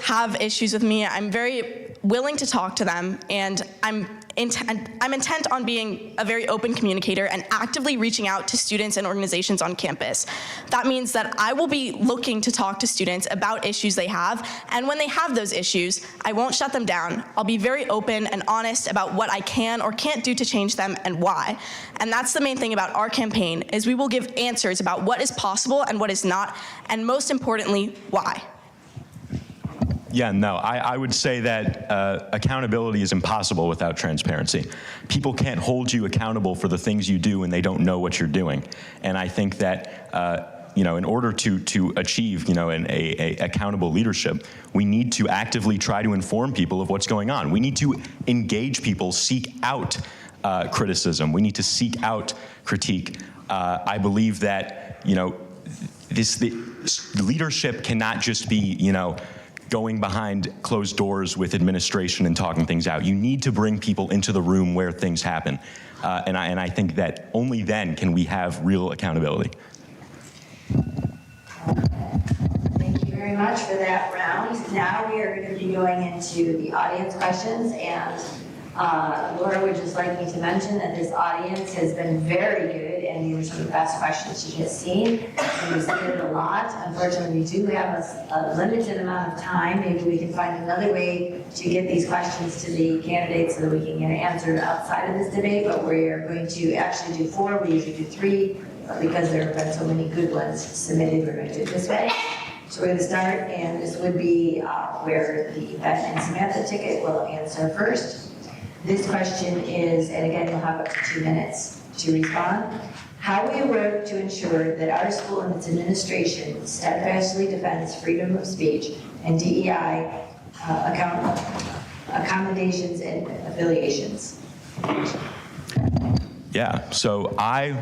have issues with me, I'm very willing to talk to them, and I'm intent on being a very open communicator and actively reaching out to students and organizations on campus. That means that I will be looking to talk to students about issues they have, and when they have those issues, I won't shut them down. I'll be very open and honest about what I can or can't do to change them and why. And that's the main thing about our campaign, is we will give answers about what is possible and what is not, and most importantly, why. Yeah, no, I would say that accountability is impossible without transparency. People can't hold you accountable for the things you do when they don't know what you're doing. And I think that in order to achieve an accountable leadership, we need to actively try to inform people of what's going on. We need to engage people, seek out criticism. We need to seek out critique. I believe that the leadership cannot just be going behind closed doors with administration and talking things out. You need to bring people into the room where things happen. And I think that only then can we have real accountability. Thank you very much for that round. Now we are going to be going into the audience questions, and Laura would just like me to mention that this audience has been very good, and these are some of the best questions she has seen. And we've submitted a lot. Unfortunately, we do have a limited amount of time. Maybe we can find another way to get these questions to the candidates so that we can get answered outside of this debate, but we're going to actually do 4. We usually do 3, but because there have been so many good ones submitted, we're going to do it this way. So we're going to start, and this would be where the Beth and Samantha ticket will answer first. This question is, and again, you'll have up to 2 minutes to respond. How will you work to ensure that our school and its administration steadfastly defends freedom of speech and DEI accommodations and affiliations? Yeah, so I,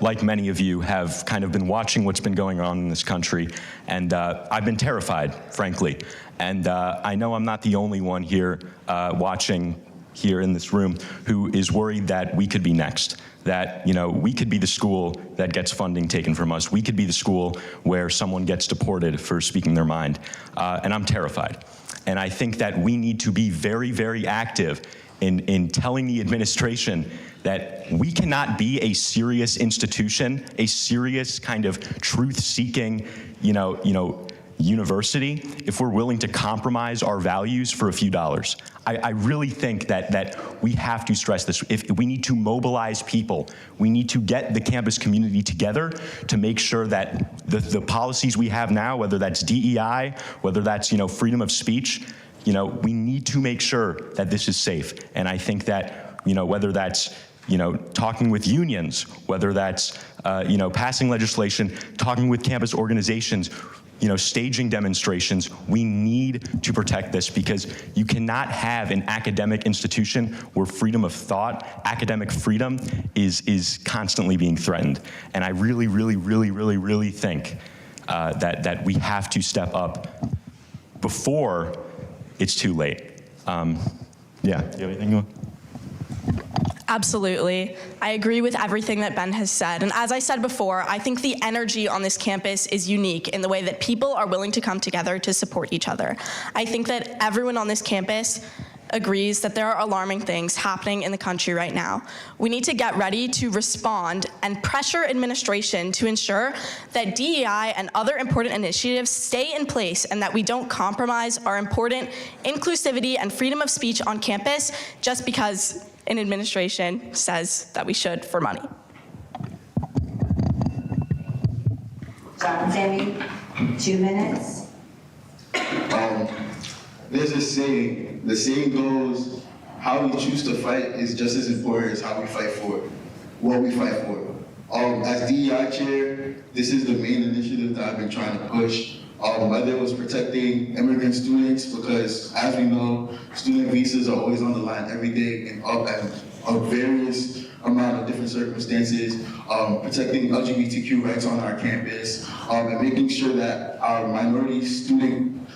like many of you, have kind of been watching what's been going on in this country, and I've been terrified, frankly. And I know I'm not the only one here watching here in this room who is worried that we could be next, that we could be the school that gets funding taken from us. We could be the school where someone gets deported for speaking their mind, and I'm terrified. And I think that we need to be very, very active in telling the administration that we cannot be a serious institution, a serious kind of truth-seeking, university if we're willing to compromise our values for a few dollars. I really think that we have to stress this. If we need to mobilize people, we need to get the campus community together to make sure that the policies we have now, whether that's DEI, whether that's freedom of speech, we need to make sure that this is safe. And I think that whether that's talking with unions, whether that's passing legislation, talking with campus organizations, staging demonstrations, we need to protect this, because you cannot have an academic institution where freedom of thought, academic freedom is constantly being threatened. And I really, really, really, really, really think that we have to step up before it's too late. Yeah, do you have anything? Absolutely. I agree with everything that Ben has said. And as I said before, I think the energy on this campus is unique in the way that people are willing to come together to support each other. I think that everyone on this campus agrees that there are alarming things happening in the country right now. We need to get ready to respond and pressure administration to ensure that DEI and other important initiatives stay in place, and that we don't compromise our important inclusivity and freedom of speech on campus just because an administration says that we should for money. John, Sammy, 2 minutes. There's a saying. The saying goes, how we choose to fight is just as important as how we fight for what we fight for. As DEI chair, this is the main initiative that I've been trying to push. Whether it was protecting immigrant students, because as we know, student visas are always on the line every day and of various amount of different circumstances, protecting LGBTQ rights on our campus, and making sure that our minority student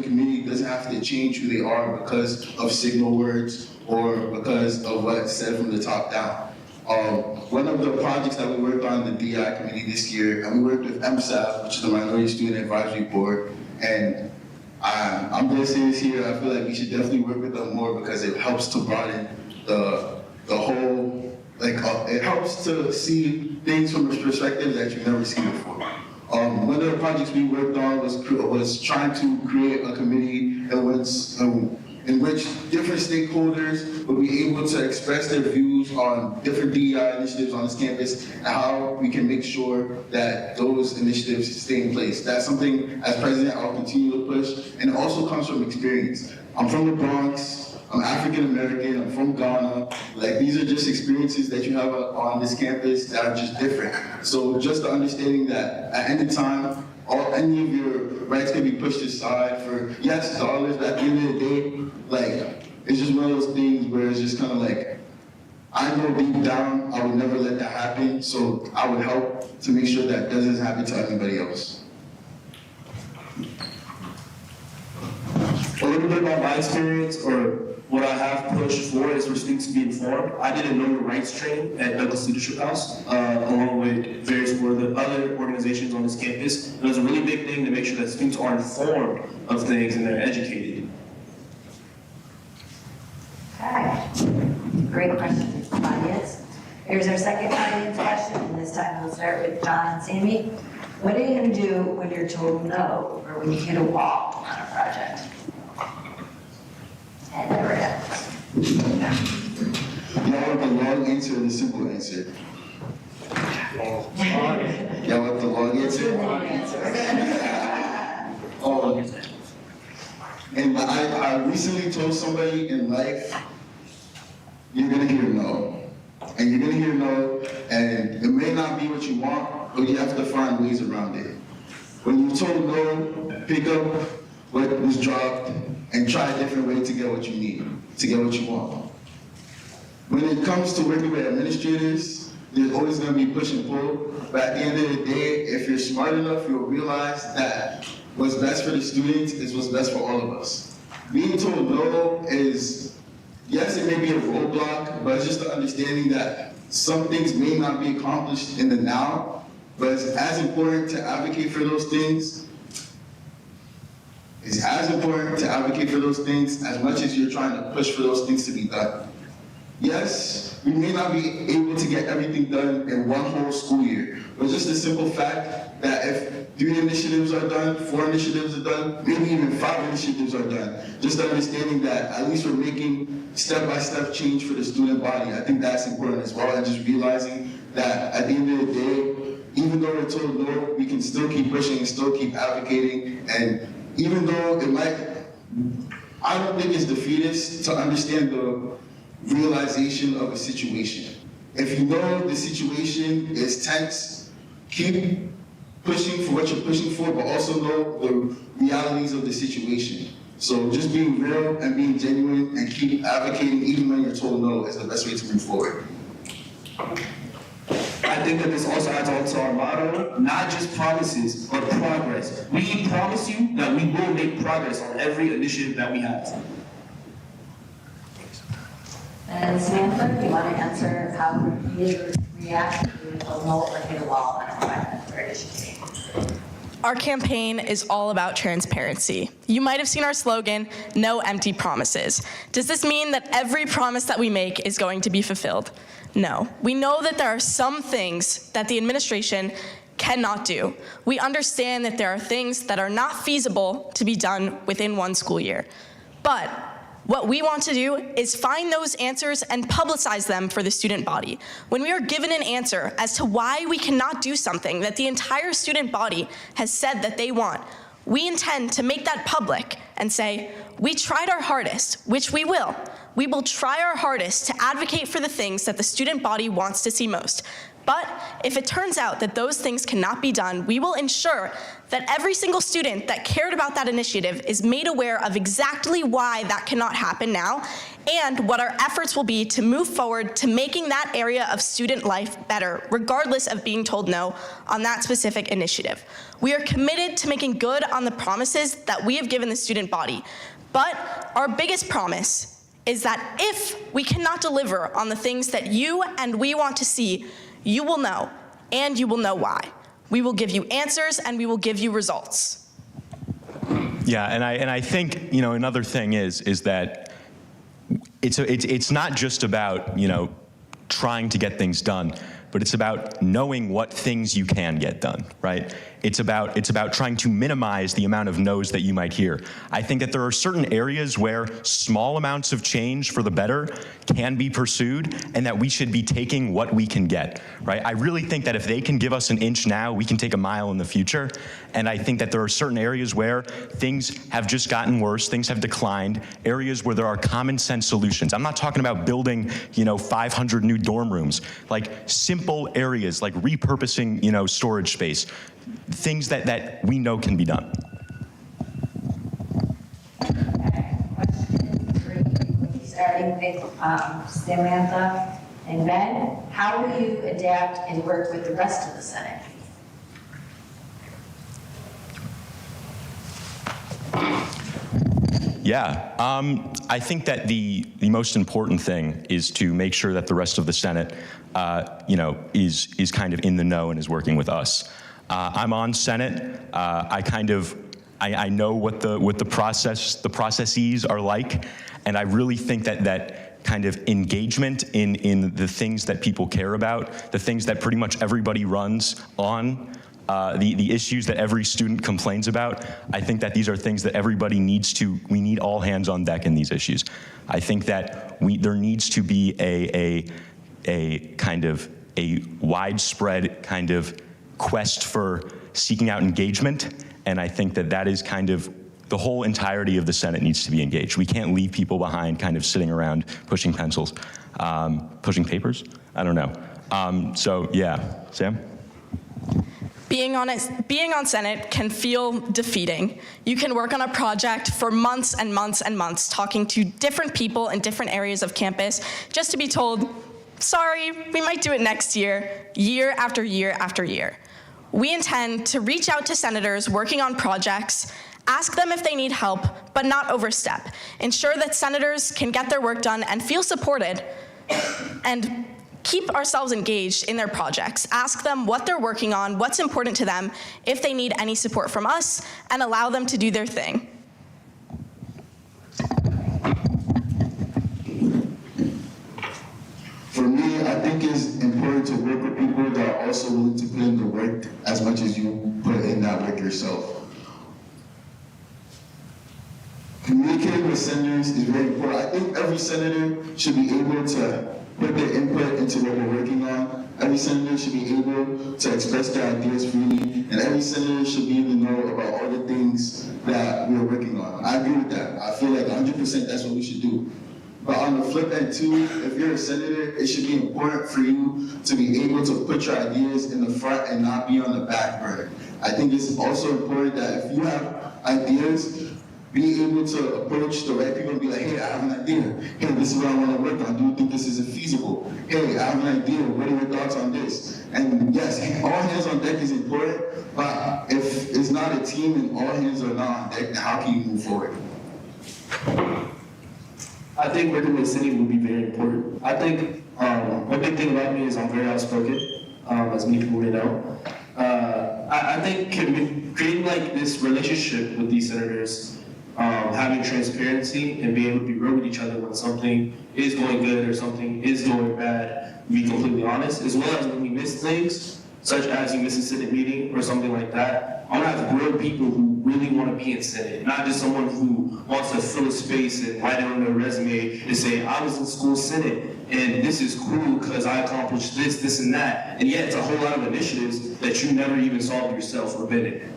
community doesn't have to change who they are because of signal words or because of what's said from the top down. One of the projects that we worked on in the DI committee this year, and we worked with MSAF, which is the Minority Student Advisory Board, and I'm gonna say this here, I feel like we should definitely work with them more because it helps to broaden the whole, it helps to see things from a perspective that you've never seen before. One of the projects we worked on was trying to create a committee in which different stakeholders will be able to express their views on different DEI initiatives on this campus and how we can make sure that those initiatives stay in place. That's something, as president, I'll continue to push, and it also comes from experience. I'm from the Bronx, I'm African American, I'm from Ghana. Like, these are just experiences that you have on this campus that are just different. So just the understanding that at any time, any of your rights can be pushed aside for, yes, dollars, but at the end of the day, like, it's just one of those things where it's just kind of like, I know deep down I would never let that happen, so I would help to make sure that doesn't happen to anybody else. A little bit about my experience, or what I have pushed for, is for students to be informed. I did a Know Your Rights training at Douglas Leadership House, along with various other organizations on this campus. And it was a really big thing to make sure that students are informed of things and they're educated. Okay, great question, audience. Here's our second audience question, and this time we'll start with John and Sammy. What are you going to do when you're told no, or when you hit a wall on a project? And there we go. Y'all want the long answer or the simple answer? Y'all want the long answer? And I recently told somebody in life, you're gonna hear no. And you're gonna hear no, and it may not be what you want, but you have to find ways around it. When you're told no, pick up what was dropped and try a different way to get what you need, to get what you want. When it comes to working with administrators, there's always gonna be push and pull, but at the end of the day, if you're smart enough, you'll realize that what's best for the students is what's best for all of us. Being told no is, yes, it may be a roadblock, but it's just the understanding that some things may not be accomplished in the now, but it's as important to advocate for those things. It's as important to advocate for those things as much as you're trying to push for those things to be done. Yes, we may not be able to get everything done in one whole school year, but just the simple fact that if 3 initiatives are done, 4 initiatives are done, maybe even 5 initiatives are done, just understanding that at least we're making step-by-step change for the student body. I think that's important as well, and just realizing that at the end of the day, even though we're told no, we can still keep pushing and still keep advocating, and even though it might, I don't think it's defeatist to understand the realization of a situation. If you know the situation is tense, keep pushing for what you're pushing for, but also know the realities of the situation. So just being real and being genuine and keep advocating even when you're told no is the best way to move forward. I think that this also adds on to our motto, not just promises, but progress. We promise you that we will make progress on every initiative that we have. And Samantha, do you want to answer how you react to a no or hit a wall on a project or initiative? Our campaign is all about transparency. You might have seen our slogan, no empty promises. Does this mean that every promise that we make is going to be fulfilled? No. We know that there are some things that the administration cannot do. We understand that there are things that are not feasible to be done within one school year. But what we want to do is find those answers and publicize them for the student body. When we are given an answer as to why we cannot do something that the entire student body has said that they want, we intend to make that public and say, we tried our hardest, which we will. We will try our hardest to advocate for the things that the student body wants to see most. But if it turns out that those things cannot be done, we will ensure that every single student that cared about that initiative is made aware of exactly why that cannot happen now and what our efforts will be to move forward to making that area of student life better, regardless of being told no on that specific initiative. We are committed to making good on the promises that we have given the student body. But our biggest promise is that if we cannot deliver on the things that you and we want to see, you will know, and you will know why. We will give you answers, and we will give you results. Yeah, and I think, you know, another thing is that it's not just about, you know, trying to get things done, but it's about knowing what things you can get done, right? It's about trying to minimize the amount of no's that you might hear. I think that there are certain areas where small amounts of change for the better can be pursued, and that we should be taking what we can get, right? I really think that if they can give us an inch now, we can take a mile in the future. And I think that there are certain areas where things have just gotten worse, things have declined, areas where there are common sense solutions. I'm not talking about building, you know, 500 new dorm rooms, like simple areas like repurposing, you know, storage space, things that we know can be done. Starting with Samantha and Ben, how will you adapt and work with the rest of the Senate? Yeah, I think that the most important thing is to make sure that the rest of the Senate, you know, is kind of in the know and is working with us. I'm on Senate. I know what the processes are like, and I really think that kind of engagement in the things that people care about, the things that pretty much everybody runs on. The issues that every student complains about, I think that these are things that everybody needs to, we need all hands on deck in these issues. I think that there needs to be a kind of a widespread kind of quest for seeking out engagement, and I think that is kind of the whole entirety of the Senate needs to be engaged. We can't leave people behind kind of sitting around pushing pencils, pushing papers? I don't know. So yeah, Sam? Being on Senate can feel defeating. You can work on a project for months and months and months, talking to different people in different areas of campus, just to be told, sorry, we might do it next year, year after year after year. We intend to reach out to senators working on projects, ask them if they need help, but not overstep. Ensure that senators can get their work done and feel supported, and keep ourselves engaged in their projects. Ask them what they're working on, what's important to them, if they need any support from us, and allow them to do their thing. For me, I think it's important to work with people that are also willing to put in the work as much as you put in that work yourself. Communicating with senators is very important. I think every senator should be able to put their input into what we're working on. Every senator should be able to express their ideas freely, and every senator should be in the know about all the things that we're working on. I agree with that. I feel like 100% that's what we should do. But on the flip end too, if you're a senator, it should be important for you to be able to put your ideas in the front and not be on the back burner. I think it's also important that if you have ideas, be able to approach the right people and be like, hey, I have an idea. Hey, this is what I want to work on. Do you think this is feasible? Hey, I have an idea. What are your thoughts on this? And yes, all hands on deck is important, but if it's not a team and all hands are not on deck, then how can you move forward? I think working with the city would be very important. I think one big thing about me is I'm very outspoken, as many people may know. I think creating like this relationship with these senators, having transparency and being able to be real with each other when something is going good or something is going bad, be completely honest, as well as when we miss things, such as you miss a Senate meeting or something like that. I want to have real people who really want to be in Senate, not just someone who wants to fill a space and write it on their resume and say, I was in school Senate and this is cool because I accomplished this, this, and that. And yet it's a whole lot of initiatives that you never even solved yourself or been in.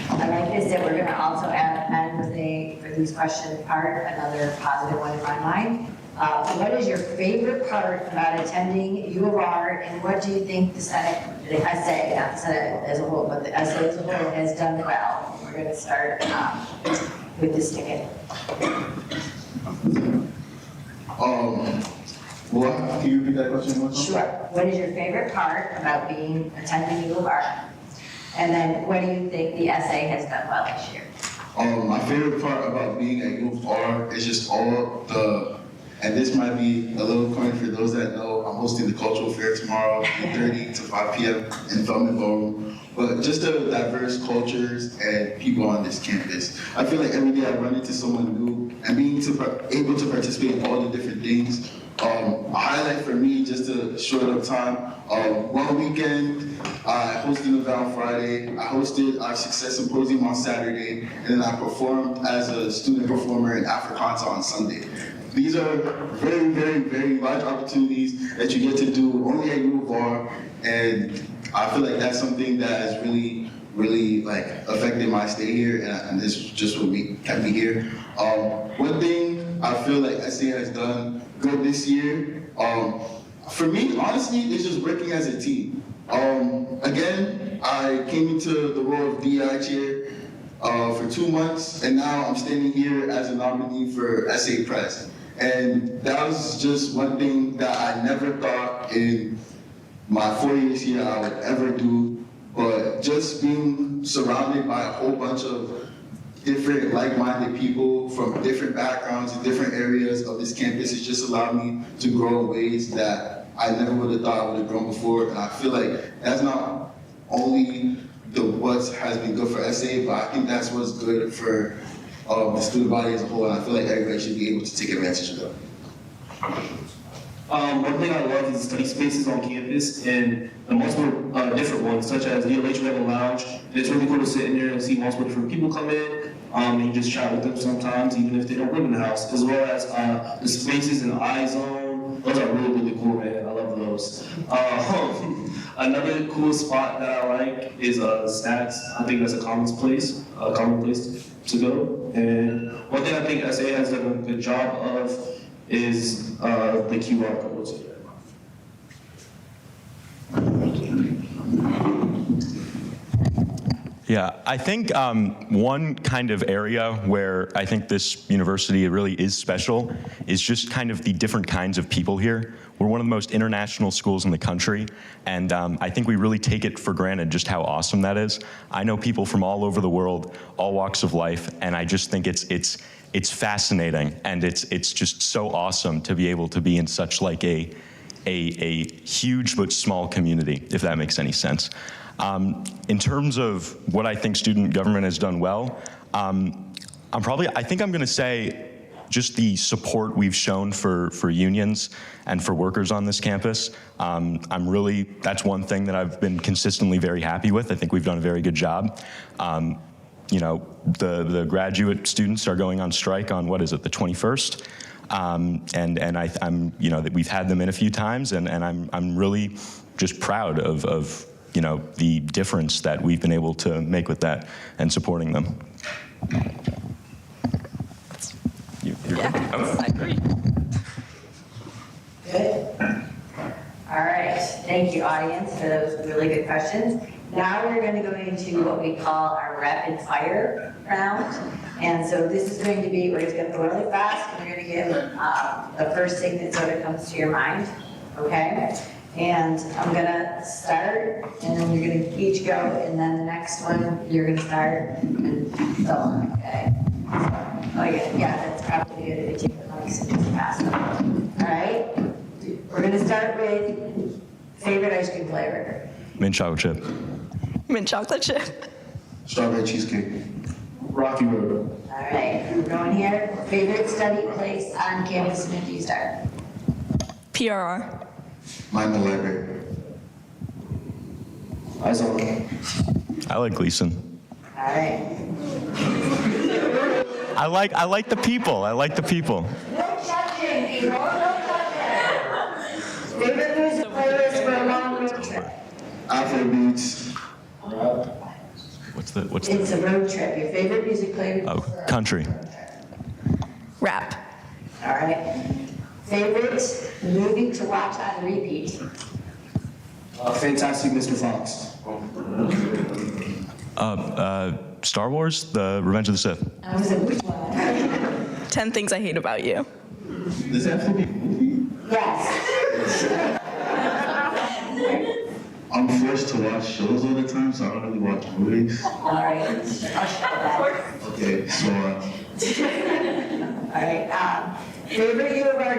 I like this that we're going to also end with for these questions part, another positive one in my mind. What is your favorite part about attending U of R, and what do you think the Senate, the essay, not the Senate as a whole, but the essay as a whole has done well? We're going to start with this ticket. Well, can you repeat that question one more time? Sure. What is your favorite part about attending U of R? And then what do you think the essay has done well this year? My favorite part about being at U of R is just all the, and this might be a little corny for those that know, I'm hosting the cultural fair tomorrow, 3:30 to 5 p.m. in Feldman Ballroom. but just the diverse cultures and people on this campus. I feel like every day I run into someone new and being able to participate in all the different things. A highlight for me, just to short up time, one weekend I hosted an event on Friday, I hosted our Success Symposium on Saturday, and then I performed as a student performer in Africanta on Sunday. These are very, very, very large opportunities that you get to do only at U of R, and I feel like that's something that has really, really like affected my stay here, and this just what kept me here. One thing I feel like SA has done good this year, for me, honestly, it's just working as a team. Again, I came into the role of DEI chair for 2 months, and now I'm standing here as a nominee for SA Press. And that was just one thing that I never thought in my 4 years here I would ever do, but just being surrounded by a whole bunch of different like-minded people from different backgrounds and different areas of this campus has just allowed me to grow in ways that I never would have thought I would have grown before. And I feel like that's not only what has been good for SA, but I think that's what's good for the student body as a whole, and I feel like everybody should be able to take advantage of that. One thing I love is the study spaces on campus and the multiple different ones, such as the LH we have a lounge. And it's really cool to sit in there and see multiple different people come in, and you just chat with them sometimes, even if they don't live in the house, as well as the spaces in the iZone. Those are really, really cool, man. I love those. Another cool spot that I like is Stats. I think that's a common place to go. And one thing I think SA has done a good job of is the QR codes. Thank you. Yeah, I think one kind of area where I think this university really is special is just kind of the different kinds of people here. We're one of the most international schools in the country, and I think we really take it for granted just how awesome that is. I know people from all over the world, all walks of life, and I just think it's fascinating, and it's just so awesome to be able to be in such like a huge but small community, if that makes any sense. In terms of what I think student government has done well, I think I'm gonna say just the support we've shown for unions and for workers on this campus. That's one thing that I've been consistently very happy with. I think we've done a very good job. You know, the graduate students are going on strike on, what is it, the 21st? I'm, you know, that we've had them in a few times, and I'm really just proud of you know, the difference that we've been able to make with that and supporting them. I agree. Good. All right. Thank you, audience, for those really good questions. Now we're going to go into what we call our rapid fire round. And so this is going to be, we're just going to go really fast, and we're going to give the first thing that sort of comes to your mind, okay? And I'm going to start, and then you're going to each go, and then the next one, you're going to start, and so on, okay? So, yeah, that's probably good if you take the mics and just pass them. All right? We're going to start with favorite ice cream flavor. Mint chocolate chip. Mint chocolate chip. Strawberry cheesecake. Rocky Road. All right, we're going here. Favorite study place on campus, and when do you start? PRR. Mine the library. iZone. I like Gleason. All right. I like the people. I like the people. No judging, people, no judging. Favorite music playlist for a long road trip? Afrobeats. What's It's a road trip. Your favorite music playlist? Oh, country. Rap. All right. Favorite movie to watch on repeat? Fantastic Mr. Fox. Star Wars, The Revenge of the Sith. I was which one? 10 Things I Hate About You. Does that have to be a movie? Yes. I'm forced to watch shows all the time, so I don't really watch movies. All right. I'll shut that. Okay, so All right. Favorite U of R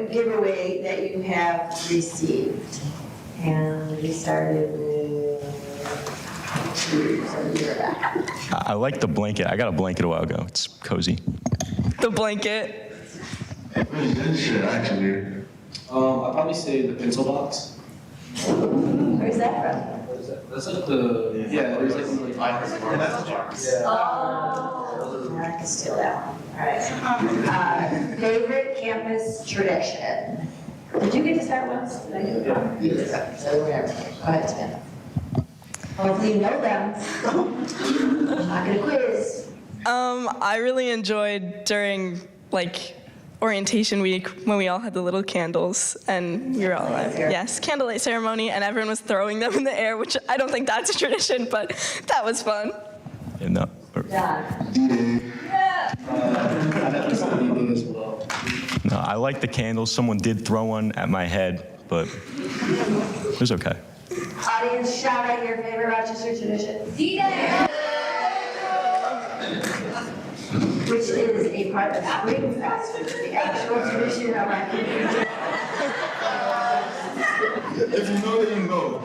giveaway that you have received? And we started with So you're back. I like the blanket. I got a blanket a while ago. It's cozy. The blanket. Pretty good shit, actually. I'd probably say the pencil box. Where's that from? What is that? That's like the, yeah, there's like. Oh, I can steal that one. All right. Favorite campus tradition? Did you get to start once? Did I do it? Yeah. So whatever. Go ahead, Tim. Hopefully you know them. I'm not gonna quiz. I really enjoyed during orientation week when we all had the little candles and we were all yes, candlelight ceremony, and everyone was throwing them in the air, which I don't think that's a tradition, but that was fun. And John. D-Day. I definitely saw D-Day as well. no, I like the candles. Someone did throw one at my head, but it was okay. Audience, shout out your favorite Rochester tradition. D-Day! Which is a part of Spring Fest, which is the actual tradition of our community. If you know, then you know.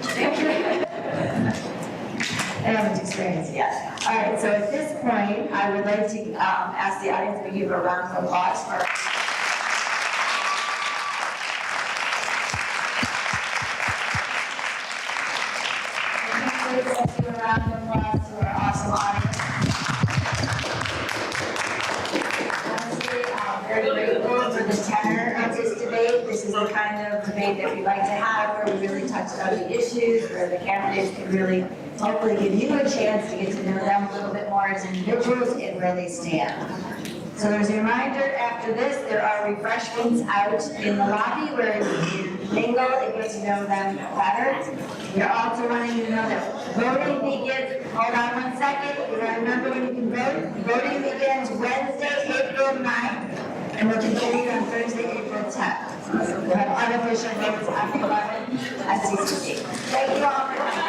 I haven't experienced it yet. All right, so at this point, I would like to ask the audience to give a round of applause for. Please let's give a round of applause to our awesome audience. Honestly, I'm very grateful for the tenor of this debate. This is the kind of debate that we like to have, where we really touch on the issues, where the candidates can really hopefully give you a chance to get to know them a little bit more as individuals and where they stand. So there's a reminder, after this, there are refreshments out in the lobby where you can mingle and get to know them better. We're also wanting you to know that voting begins, hold on one second, you gotta remember when you can vote. Voting begins Wednesday, April 9th, and will continue on Thursday, April 10th. We'll have unofficial votes on the 11th at CCC. Thank you all for coming.